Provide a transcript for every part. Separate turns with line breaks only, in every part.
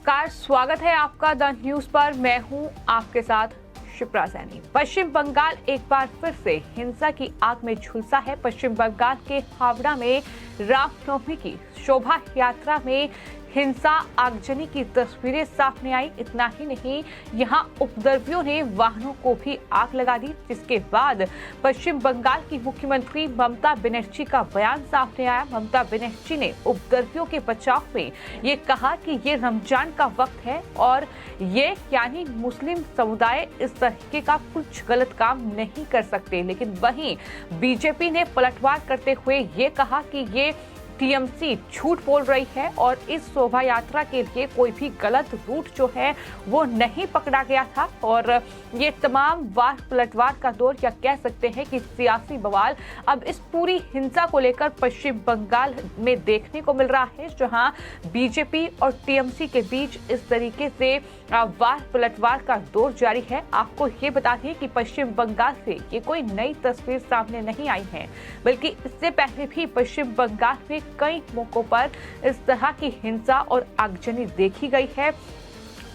नमस्कार, स्वागत है आपका द न्यूज पर। मैं हूं आपके साथ शिप्रा सैनी। पश्चिम बंगाल एक बार फिर से हिंसा की आग में झुलसा है। पश्चिम बंगाल के हावड़ा में रामनवमी की शोभा यात्रा में हिंसा आगजनी की तस्वीरें सामने आई। इतना ही नहीं, यहां उपद्रवियों ने वाहनों को भी आग लगा दी, जिसके बाद पश्चिम बंगाल की मुख्यमंत्री ममता बनर्जी का बयान सामने आया। ममता बनर्जी ने उपद्रवियों के बचाव में ये कहा कि ये रमजान का वक्त है और ये यानी मुस्लिम समुदाय इस तरीके का कुछ गलत काम नहीं कर सकते। लेकिन वहीं बीजेपी ने पलटवार करते हुए ये कहा कि ये टीएमसी झूठ बोल रही है और इस शोभा यात्रा के लिए कोई भी गलत रूट जो है वो नहीं पकड़ा गया था। और ये तमाम वार पलटवार का दौर, या कह सकते हैं कि सियासी बवाल अब इस पूरी हिंसा को लेकर पश्चिम बंगाल में देखने को मिल रहा है, जहां बीजेपी और टीएमसी के बीच इस तरीके से वार पलटवार का दौर जारी है। आपको ये बता दें कि पश्चिम बंगाल से ये कोई नई तस्वीर सामने नहीं आई है, बल्कि इससे पहले भी पश्चिम बंगाल में कई मौकों पर इस तरह की हिंसा और आगजनी देखी गई है।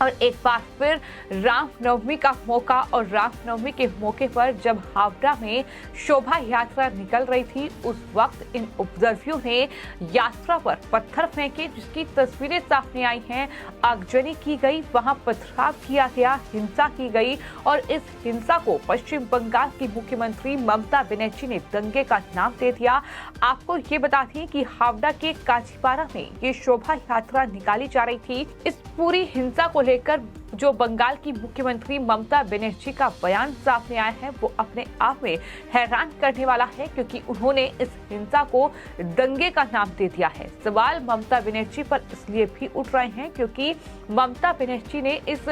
और एक बार फिर रामनवमी का मौका, और रामनवमी के मौके पर जब हावड़ा में शोभा यात्रा निकल रही थी, उस वक्त इन उपद्रवियों ने यात्रा पर पत्थर फेंके, जिसकी तस्वीरें सामने आई हैं। आगजनी की गई, वहां पथराव किया गया, हिंसा की गई, और इस हिंसा को पश्चिम बंगाल की मुख्यमंत्री ममता बनर्जी ने दंगे का नाम दे दिया। आपको ये बता दें कि हावड़ा के काजीपाड़ा में ये शोभा यात्रा निकाली जा रही थी। इस पूरी हिंसा को लेकर जो बंगाल की मुख्यमंत्री ममता बनर्जी का बयान सामने आया है, वो अपने आप में हैरान करने वाला है, क्योंकि उन्होंने इस हिंसा को दंगे का नाम दे दिया है। सवाल ममता बनर्जी पर इसलिए भी उठ रहे हैं क्योंकि ममता बनर्जी ने इस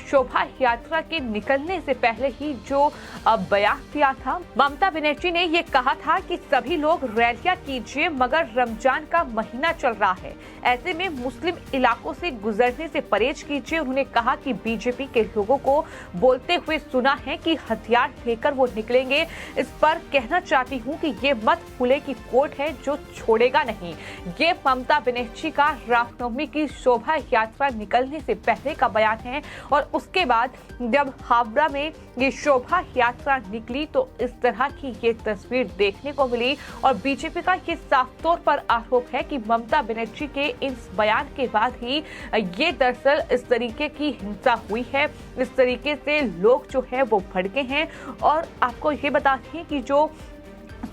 शोभा यात्रा के निकलने से पहले ही जो बयान दिया था, ममता बनर्जी ने ये कहा था कि सभी लोग रैलियां कीजिए, मगर रमजान का महीना चल रहा है, ऐसे में मुस्लिम इलाकों से गुजरने से परहेज कीजिए। उन्होंने कहा कि बीजेपी के लोगों को बोलते हुए सुना है कि हथियार लेकर वो निकलेंगे। इस पर कहना चाहती हूं कि ये मत भूले कि कोर्ट है जो छोड़ेगा नहीं। ये ममता बनर्जी का रामनवमी की शोभा यात्रा निकलने से पहले का बयान है। और उसके बाद जब हावड़ा में ये शोभा यात्रा निकली तो इस तरह की ये तस्वीर देखने को मिली। और बीजेपी का ये साफ तौर पर आरोप है कि ममता बनर्जी के इस बयान के बाद ही ये दरअसल इस तरीके की हिंसा हुई है। इस तरीके से लोग जो है वो भड़के हैं। और आपको ये बता दें कि जो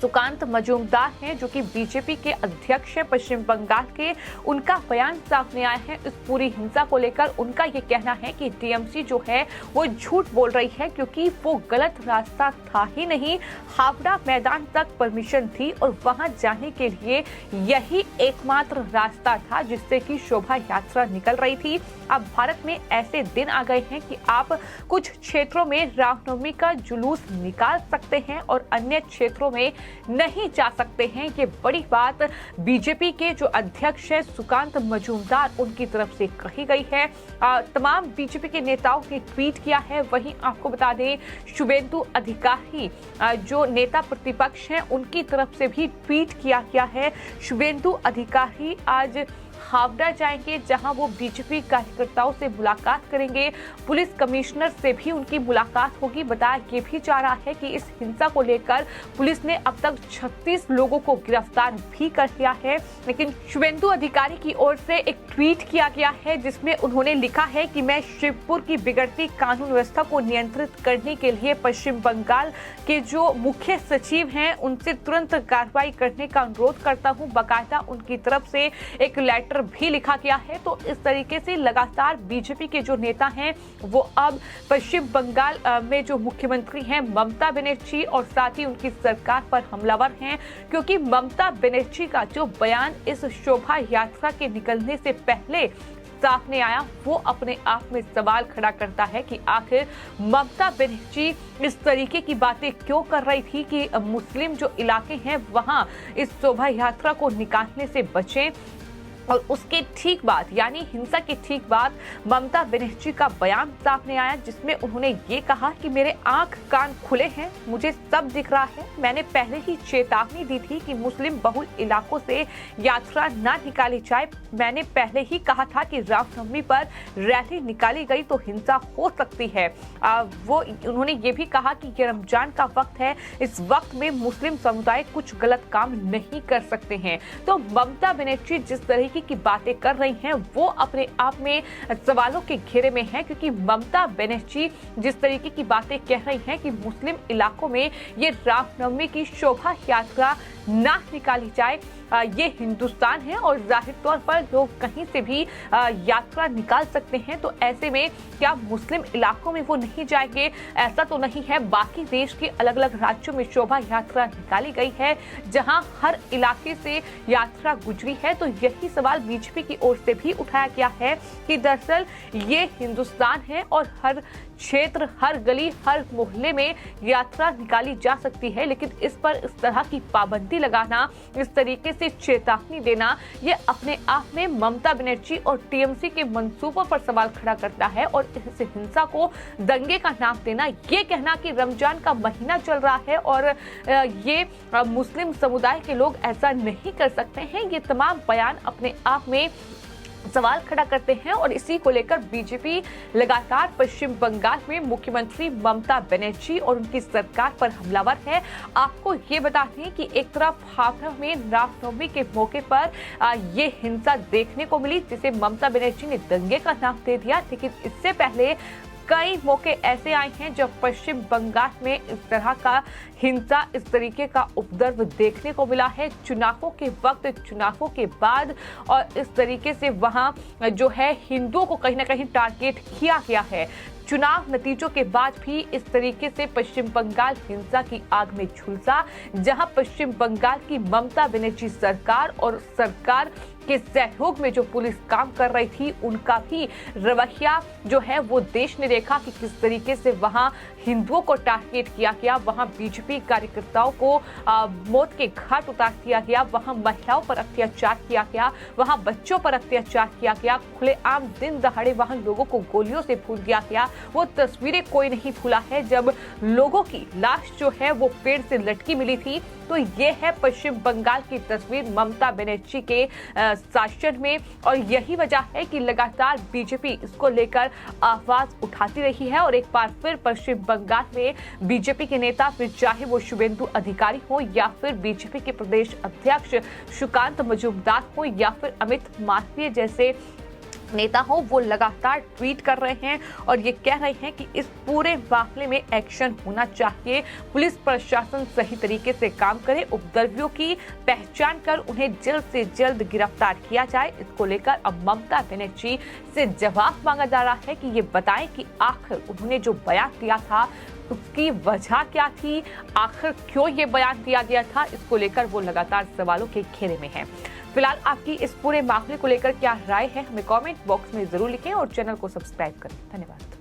सुकांत मजूमदार हैं, जो कि बीजेपी के अध्यक्ष हैं पश्चिम बंगाल के, उनका बयान सामने आया है इस पूरी हिंसा को लेकर। उनका ये कहना है कि टीएमसी जो है वो झूठ बोल रही है, क्योंकि वो गलत रास्ता था ही नहीं। हावड़ा मैदान तक परमिशन थी और वहां जाने के लिए यही एकमात्र रास्ता था जिससे कि शोभा यात्रा निकल रही थी। अब भारत में ऐसे दिन आ गए हैं कि आप कुछ क्षेत्रों में रामनवमी का जुलूस निकाल सकते हैं और अन्य क्षेत्रों में नहीं जा सकते हैं। ये बड़ी बात बीजेपी के जो अध्यक्ष है सुकांत मजूमदार, उनकी तरफ से कही गई है। तमाम बीजेपी के नेताओं ने ट्वीट किया है। वहीं आपको बता दें, शुभेंदु अधिकारी जो नेता प्रतिपक्ष हैं, उनकी तरफ से भी ट्वीट किया गया है। शुभेंदु अधिकारी आज हावड़ा जाएंगे, जहां वो बीजेपी कार्यकर्ताओं से मुलाकात करेंगे। पुलिस कमिश्नर से भी उनकी मुलाकात होगी। बताया ये भी जा रहा है कि इस हिंसा को लेकर पुलिस ने अब तक 36 लोगों को गिरफ्तार भी कर लिया है। लेकिन शुभेंदु अधिकारी की ओर से एक ट्वीट किया गया है, जिसमें उन्होंने लिखा है कि मैं शिवपुर की बिगड़ती कानून व्यवस्था को नियंत्रित करने के लिए पश्चिम बंगाल के जो मुख्य सचिव हैं, उनसे तुरंत कार्रवाई करने का अनुरोध करता हूं। बाकायदा उनकी तरफ से एक लेटर भी लिखा गया है। तो इस तरीके से लगातार बीजेपी के जो नेता हैं वो अब पश्चिम बंगाल में जो मुख्यमंत्री हैं ममता बनर्जी और साथ ही उनकी सरकार पर हमलावर हैं, क्योंकि ममता बनर्जी का जो बयान इस शोभा यात्रा के निकलने से पहले सामने आया, वो अपने आप में सवाल खड़ा करता है कि आखिर ममता बनर्जी इस तरीके की बातें क्यों कर रही थी कि मुस्लिम जो इलाके हैं वहां इस शोभा यात्रा को निकालने से बचें। और उसके ठीक बाद यानी हिंसा के ठीक बाद ममता बनर्जी का बयान सामने आया, जिसमें उन्होंने ये कहा कि मेरे आंख कान खुले हैं, मुझे सब दिख रहा है। मैंने पहले ही चेतावनी दी थी कि मुस्लिम बहुल इलाकों से यात्रा ना निकाली जाए। मैंने पहले ही कहा था कि रामनवमी पर रैली निकाली गई तो हिंसा हो सकती है। उन्होंने ये भी कहा कि ये रमजान का वक्त है, इस वक्त में मुस्लिम समुदाय कुछ गलत काम नहीं कर सकते हैं। तो ममता बनर्जी जिस तरह की बातें कर रही हैं वो अपने आप में सवालों के घेरे में है, क्योंकि ममता बनर्जी जिस तरीके की बातें कह रही हैं कि मुस्लिम इलाकों में ये रामनवमी की शोभा यात्रा ना निकाली जाए, ये हिंदुस्तान है और जाहिर तौर पर लोग कहीं से भी यात्रा निकाल सकते हैं। तो ऐसे में क्या मुस्लिम इलाकों में वो नहीं जाएंगे? ऐसा तो नहीं है। बाकी देश के अलग अलग राज्यों में शोभा यात्रा निकाली गई है, जहां हर इलाके से यात्रा गुजरी है। तो यही सवाल बीजेपी की ओर से भी उठाया गया है कि दरअसल ये हिंदुस्तान है और हर क्षेत्र, हर गली, हर मोहल्ले में यात्रा निकाली जा सकती है, लेकिन इस पर इस तरह की पाबंदी लगाना, इस तरीके से चेतावनी देना, ये अपने आप में ममता बनर्जी और टीएमसी के मंसूबों पर सवाल खड़ा करता है। और इस हिंसा को दंगे का नाम देना, ये कहना कि रमजान का महीना चल रहा है और ये मुस्लिम समुदाय के लोग ऐसा नहीं कर सकते हैं, ये तमाम बयान अपने आप में सवाल खड़ा करते हैं। और इसी को लेकर बीजेपी लगातार पश्चिम बंगाल में मुख्यमंत्री ममता बनर्जी और उनकी सरकार पर हमलावर है। आपको ये बता दें कि एक तरफ हावड़ा में रामनवमी के मौके पर ये हिंसा देखने को मिली, जिसे ममता बनर्जी ने दंगे का नाम दे दिया, लेकिन इससे पहले कई मौके ऐसे आए हैं जब पश्चिम बंगाल में इस तरह का हिंसा, इस तरीके का उपद्रव देखने को मिला है। चुनावों के वक्त, चुनावों के बाद और इस तरीके से वहां जो है हिंदुओं को कहीं ना कहीं टारगेट किया गया है। चुनाव नतीजों के बाद भी इस तरीके से पश्चिम बंगाल हिंसा की आग में झुलसा, जहां पश्चिम बंगाल की ममता बनर्जी सरकार और सरकार के सहयोग में जो पुलिस काम कर रही थी, उनका भी रवैया जो है वो देश ने देखा कि किस तरीके से वहां हिंदुओं को टारगेट किया गया, वहां बीजेपी कार्यकर्ताओं को मौत के घाट उतार दिया गया, वहां महिलाओं पर अत्याचार किया गया, वहां बच्चों पर अत्याचार किया गया, खुलेआम दिन दहाड़े वहां लोगों को गोलियों से भून दिया गया। वो तस्वीरें कोई नहीं भूला है जब लोगों की लाश जो है वो पेड़ से लटकी मिली थी। तो ये है पश्चिम बंगाल की तस्वीर ममता बनर्जी के शासन में, और यही वजह है कि लगातार बीजेपी इसको लेकर आवाज उठाती रही है। और एक बार फिर पश्चिम बंगाल में बीजेपी के नेता, फिर चाहे वो शुभेंदु अधिकारी हो या फिर बीजेपी के प्रदेश अध्यक्ष सुकांत मजूमदार हो या फिर अमित मालवीय जैसे नेता हो, वो लगातार ट्वीट कर रहे हैं और ये कह रहे हैं कि इस पूरे मामले में एक्शन होना चाहिए। पुलिस प्रशासन सही तरीके से काम करे, उपद्रवियों की पहचान कर उन्हें जल्द से जल्द गिरफ्तार किया जाए। इसको लेकर अब ममता बनर्जी से जवाब मांगा जा रहा है कि ये बताएं कि आखिर उन्होंने जो बयान दिया था उसकी वजह क्या थी, आखिर क्यों ये बयान दिया गया था। इसको लेकर वो लगातार सवालों के घेरे में है। फिलहाल आपकी इस पूरे मामले को लेकर क्या राय है, हमें कमेंट बॉक्स में जरूर लिखें और चैनल को सब्सक्राइब करें। धन्यवाद।